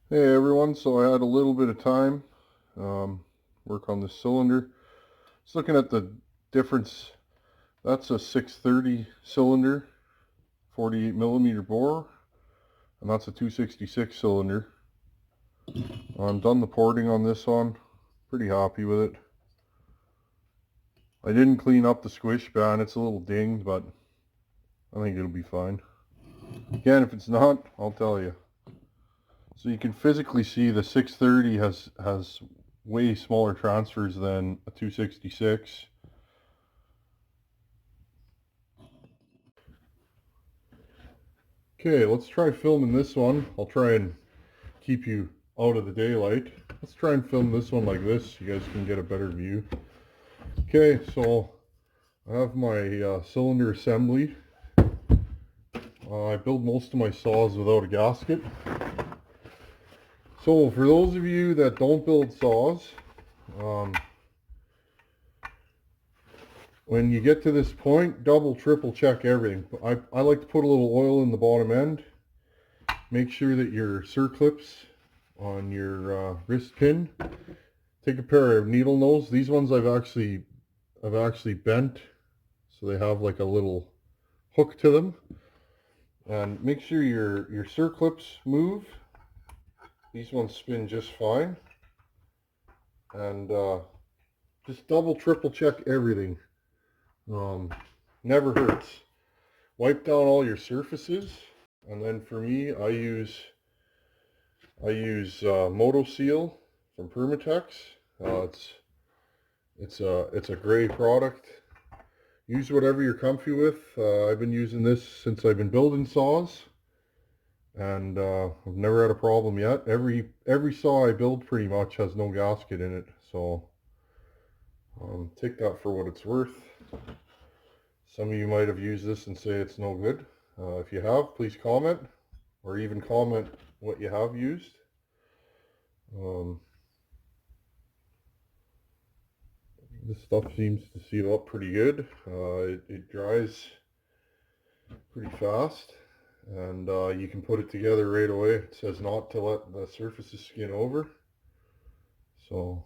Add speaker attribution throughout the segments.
Speaker 1: Hey everyone, so I had a little bit of time work on this cylinder. Just looking at the difference. That's a 630 cylinder, 48 millimeter bore, and that's a 266 cylinder. I'm done the porting on this one. Pretty happy with it. I didn't clean up the squish band. It's a little dinged, but I think it'll be fine. Again, if it's not, I'll tell you. So you can physically see the 630 has way smaller transfers than a 266. Okay, let's try filming this one. I'll try and keep you out of the daylight. Let's try and film this one like this. You guys can get a better view. Okay, so I have my cylinder assembly. I build most of my saws without a gasket. So for those of you that don't build saws, when you get to this point, double, triple check everything. I like to put a little oil in the bottom end. Make sure that your circlips on your wrist pin. Take a pair of needle nose. These ones I've actually bent, so they have like a little hook to them. And make sure your circlips move. These ones spin just fine. And just double, triple check everything. Never hurts. Wipe down all your surfaces, and then for me, I use Moto Seal from Permatex. It's a gray product. Use whatever you're comfy with. I've been using this since I've been building saws, and I've never had a problem yet. Every saw I build pretty much has no gasket in it, so take that for what it's worth. Some of you might have used this and say it's no good. If you have, please comment, or even comment what you have used. This stuff seems to seal up pretty good. It dries pretty fast, and you can put it together right away. It says not to let the surfaces skin over. So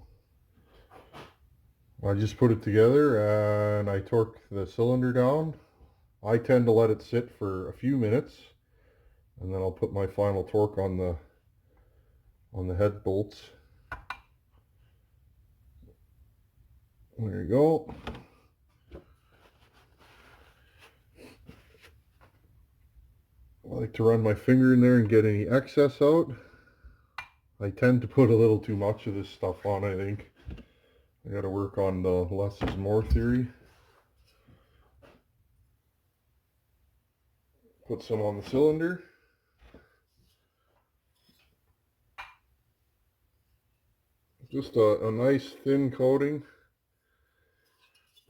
Speaker 1: I just put it together and I torque the cylinder down. I tend to let it sit for a few minutes, and then I'll put my final torque on the head bolts. There you go. I like to run my finger in there and get any excess out. I tend to put a little too much of this stuff on, I think. I gotta work on the less is more theory. Put some on the cylinder. Just a nice thin coating.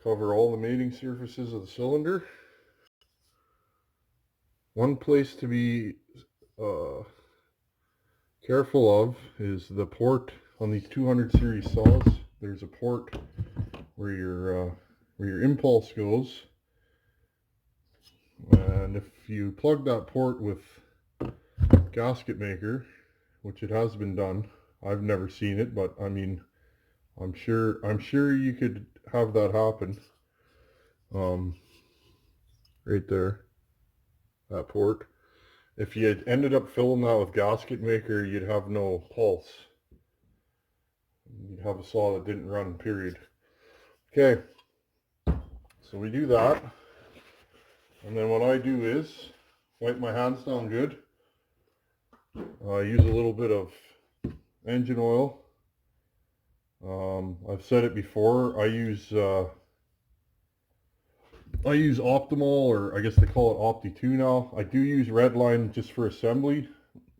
Speaker 1: Cover all the mating surfaces of the cylinder. One place to be careful of is the port on these 200 series saws. There's a port where your impulse goes, and if you plug that port with gasket maker, which it has been done, I've never seen it, but I mean, I'm sure you could have that happen. Right there, that port. If you had ended up filling that with gasket maker, you'd have no pulse. You'd have a saw that didn't run, period. Okay, so we do that. And then what I do is wipe my hands down good. I use a little bit of engine oil. I've said it before, I use Optimal, or I guess they call it Opti 2 now. I do use Redline just for assembly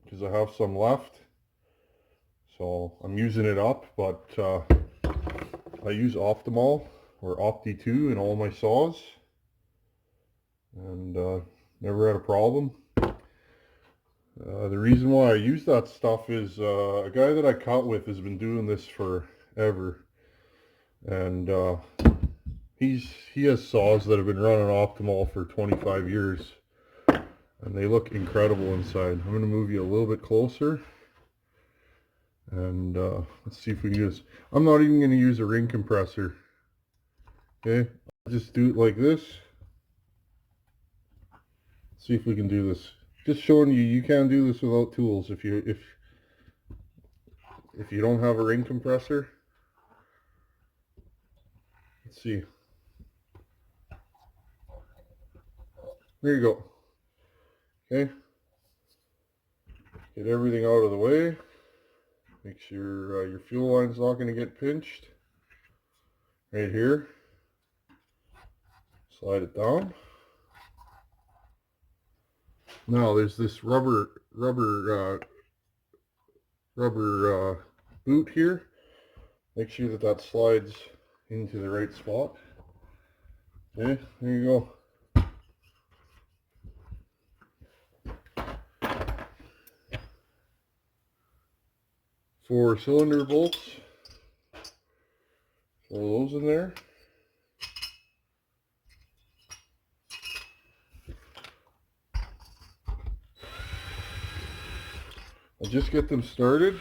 Speaker 1: because I have some left. So I'm using it up, but I use Optimal or Opti 2 in all my saws, and never had a problem. The reason why I use that stuff is a guy that I cut with has been doing this forever, and he has saws that have been running Optimal for 25 years, and they look incredible inside. I'm going to move you a little bit closer. And let's see if we can do this. I'm not even going to use a ring compressor. Okay, I'll just do it like this. See if we can do this. Just showing you, you can do this without tools if you don't have a ring compressor. Let's see. There you go. Okay. Get everything out of the way. Make sure your fuel line's not going to get pinched. Right here. Slide it down. Now there's this rubber boot here. Make sure that that slides into the right spot. Okay, there you go. 4 cylinder bolts. Throw those in there. I'll just get them started.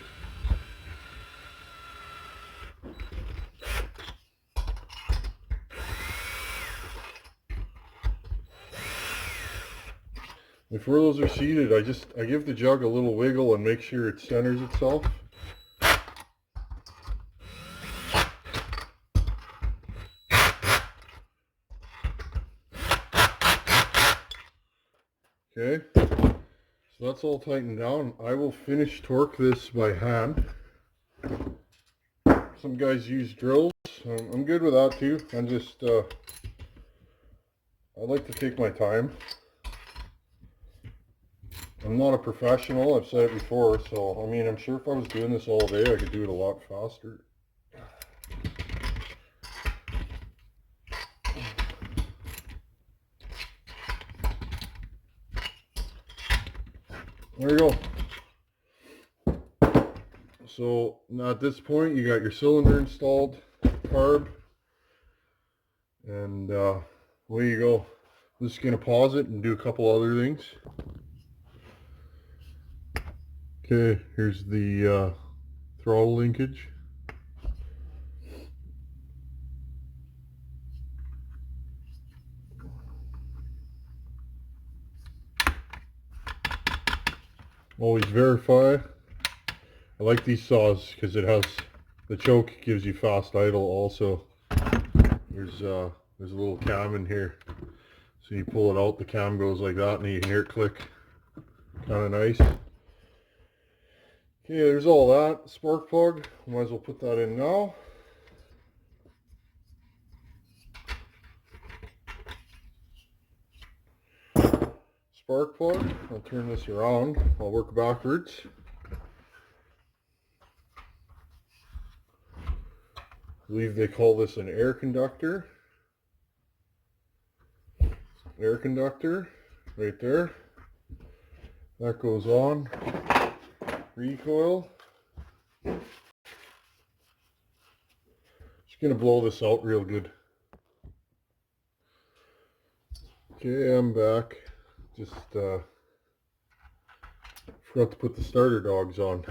Speaker 1: Before those are seated, I give the jug a little wiggle and make sure it centers itself. Okay, so that's all tightened down. I will finish torque this by hand. Some guys use drills. I'm good with that too. I'm just, I like to take my time. I'm not a professional, I've said it before, so I mean, I'm sure if I was doing this all day, I could do it a lot faster. There you go. So now at this point, you got your cylinder installed, carb, and away you go. I'm just going to pause it and do a couple other things. Okay, here's the throttle linkage. Always verify. I like these saws because it has the choke, gives you fast idle also. There's a little cam in here, so you pull it out, the cam goes like that, and you can hear it click. Kind of nice. Okay, there's all that. Spark plug, might as well put that in now. Spark plug, I'll turn this around, I'll work backwards. I believe they call this an air conductor. Air conductor, right there. That goes on. Recoil. Just gonna blow this out real good. Okay, I'm back. Just forgot to put the starter dogs on.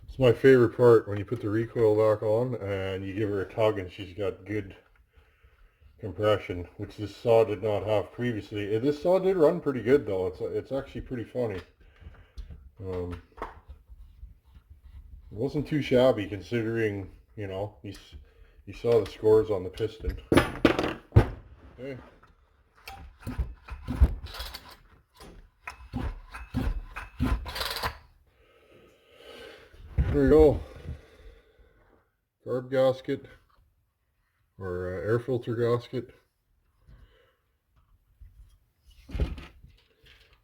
Speaker 1: It's my favorite part, when you put the recoil back on and you give her a tug and she's got good compression, which this saw did not have previously. This saw did run pretty good though. It's actually pretty funny. It wasn't too shabby considering, you know, you saw the scores on the piston. Okay. There you go. Carb gasket, or air filter gasket. I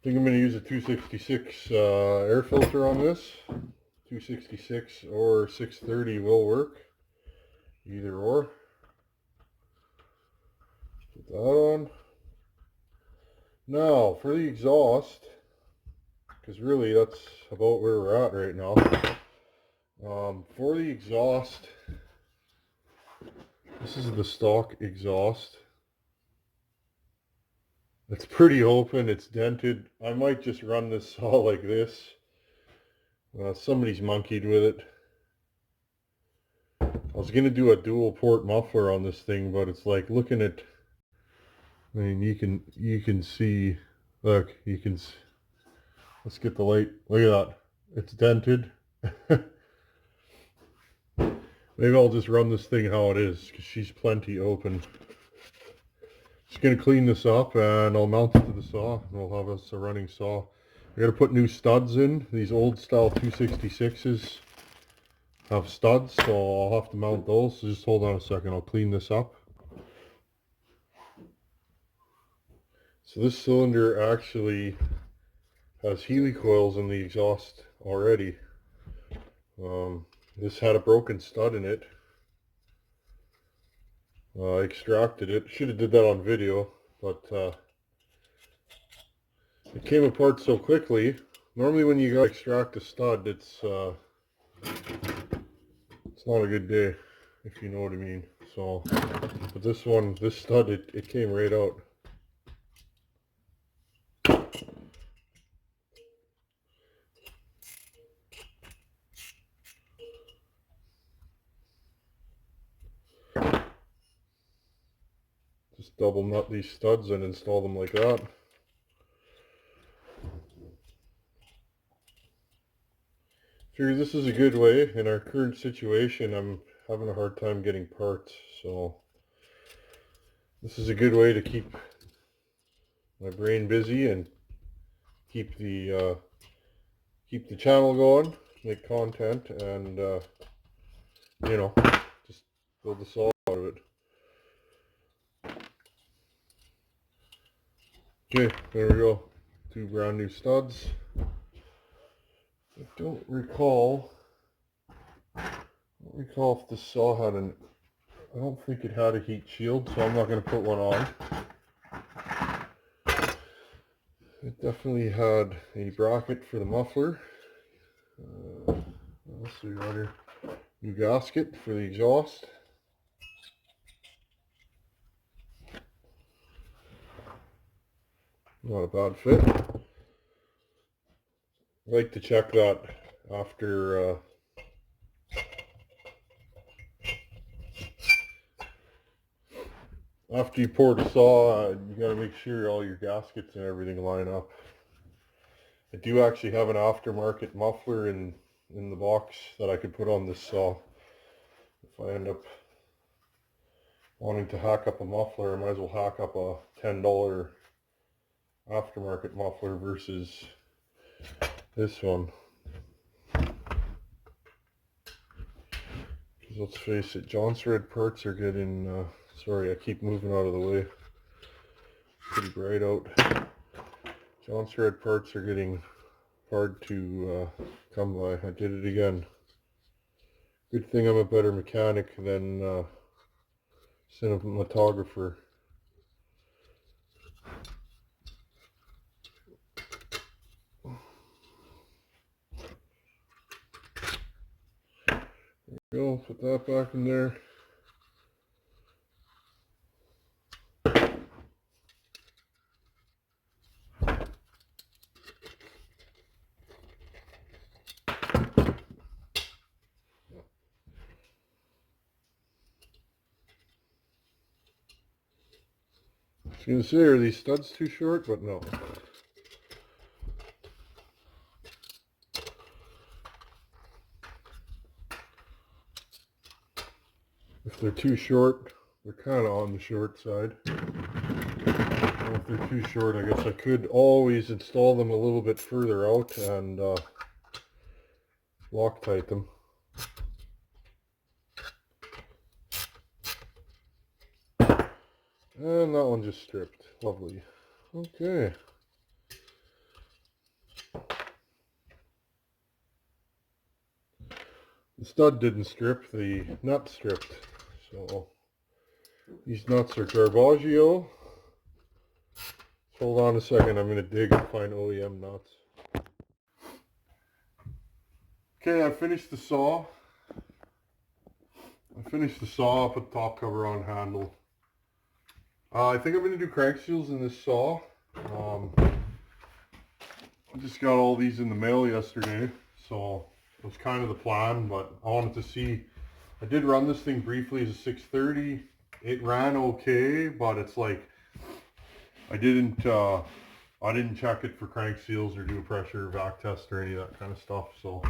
Speaker 1: think I'm going to use a 266 air filter on this. 266 or 630 will work. Either or. Put that on. Now for the exhaust, because really that's about where we're at right now. For the exhaust, this is the stock exhaust. It's pretty open, it's dented. I might just run this saw like this. Somebody's monkeyed with it. I was gonna do a dual port muffler on this thing, but it's like looking at, I mean, you can see, look, you can, let's get the light, look at that, it's dented. Maybe I'll just run this thing how it is, because she's plenty open. Just gonna clean this up and I'll mount it to the saw and we'll have us a running saw. I gotta put new studs in. These old style 266s have studs, so I'll have to mount those. So just hold on a second, I'll clean this up. So this cylinder actually has helicoils in the exhaust already. This had a broken stud in it. I extracted it. Should have did that on video, but it came apart so quickly. Normally when you gotta extract a stud, it's not a good day, if you know what I mean. So, but this one, this stud, it came right out. Just double nut these studs and install them like that. Figure this is a good way. In our current situation, I'm having a hard time getting parts, so this is a good way to keep my brain busy and keep the channel going, make content, and you know, just build the saw out of it. Okay, there we go. 2 brand new studs. I don't recall if the saw had an, I don't think it had a heat shield, so I'm not going to put one on. It definitely had a bracket for the muffler. What else do we got here? New gasket for the exhaust. Not a bad fit. I like to check that after after you pour the saw. You got to make sure all your gaskets and everything line up. I do actually have an aftermarket muffler in the box that I could put on this saw. If I end up wanting to hack up a muffler, I might as well hack up a $10 aftermarket muffler versus this one. Because let's face it, Jonsered parts are getting, sorry, I keep moving out of the way. Pretty bright out. Jonsered parts are getting hard to come by. I did it again. Good thing I'm a better mechanic than cinematographer. There we go, put that back in there. I was going to say, are these studs too short? But no. If they're too short, they're kind of on the short side. And if they're too short, I guess I could always install them a little bit further out and Loctite them. And that one just stripped. Lovely. Okay. The stud didn't strip, the nut stripped. So these nuts are Garbaggio. Hold on a second, I'm going to dig and find OEM nuts. Okay, I finished the saw. I put the top cover on handle. I think I'm going to do crank seals in this saw. I just got all these in the mail yesterday, so it was kind of the plan, but I wanted to see. I did run this thing briefly as a 630. It ran okay, but it's like I didn't check it for crank seals or do a pressure vac test or any of that kind of stuff. So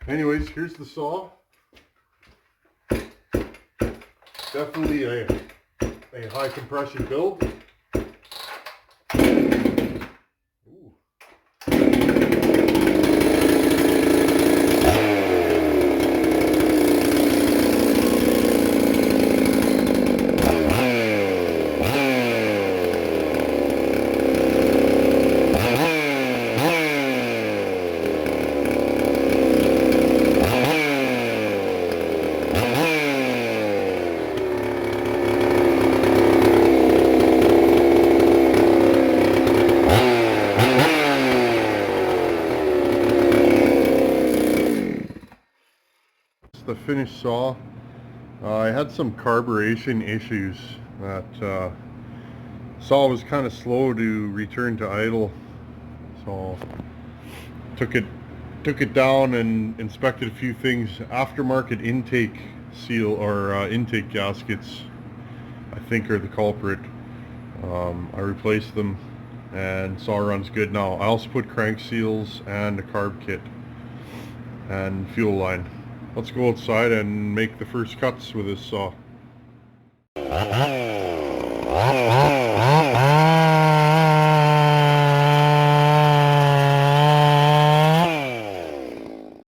Speaker 1: anyways, here's the saw. Definitely a high compression build. Ooh. The finished saw. I had some carburation issues. That saw was kind of slow to return to idle, so took it down and inspected a few things. Aftermarket intake seal or intake gaskets, I think, are the culprit. I replaced them and saw runs good now. I also put crank seals and a carb kit and fuel line. Let's go outside and make the first cuts with this saw.